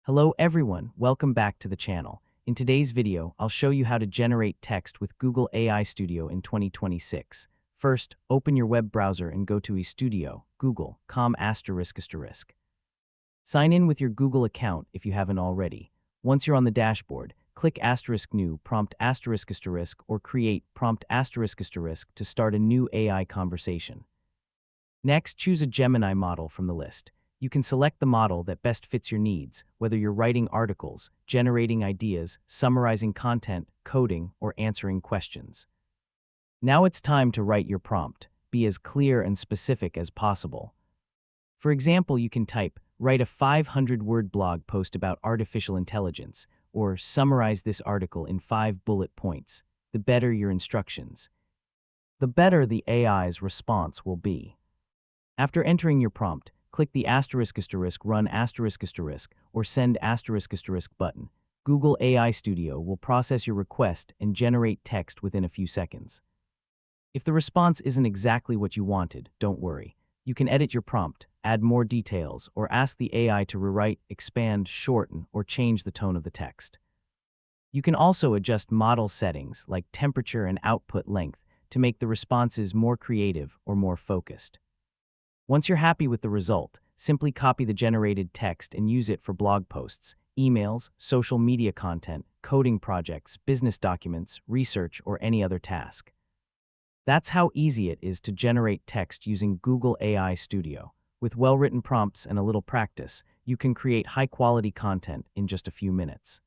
Hello everyone, welcome back to the channel. In today's video, I'll show you how to generate text with Google AI Studio in 2026. First, open your web browser and go to eStudio, Google.com ***. Sign in with your Google account if you haven't already. Once you're on the dashboard, click ***new prompt ***, or create prompt ***, to start a new AI conversation. Next, choose a Gemini model from the list. You can select the model that best fits your needs, whether you're writing articles, generating ideas, summarizing content, coding, or answering questions. Now it's time to write your prompt. Be as clear and specific as possible. For example, you can type, "Write a 500-word blog post about artificial intelligence," or "Summarize this article in 5 bullet points." The better your instructions, the better the AI's response will be. After entering your prompt, click the ***, run ***, or send **** button. Google AI Studio will process your request and generate text within a few seconds. If the response isn't exactly what you wanted, don't worry. You can edit your prompt, add more details, or ask the AI to rewrite, expand, shorten, or change the tone of the text. You can also adjust model settings like temperature and output length to make the responses more creative or more focused. Once you're happy with the result, simply copy the generated text and use it for blog posts, emails, social media content, coding projects, business documents, research, or any other task. That's how easy it is to generate text using Google AI Studio. With well-written prompts and a little practice, you can create high-quality content in just a few minutes.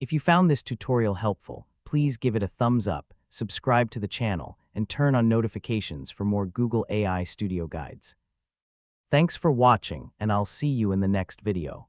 If you found this tutorial helpful, please give it a thumbs up, subscribe to the channel, and turn on notifications for more Google AI Studio guides. Thanks for watching, and I'll see you in the next video.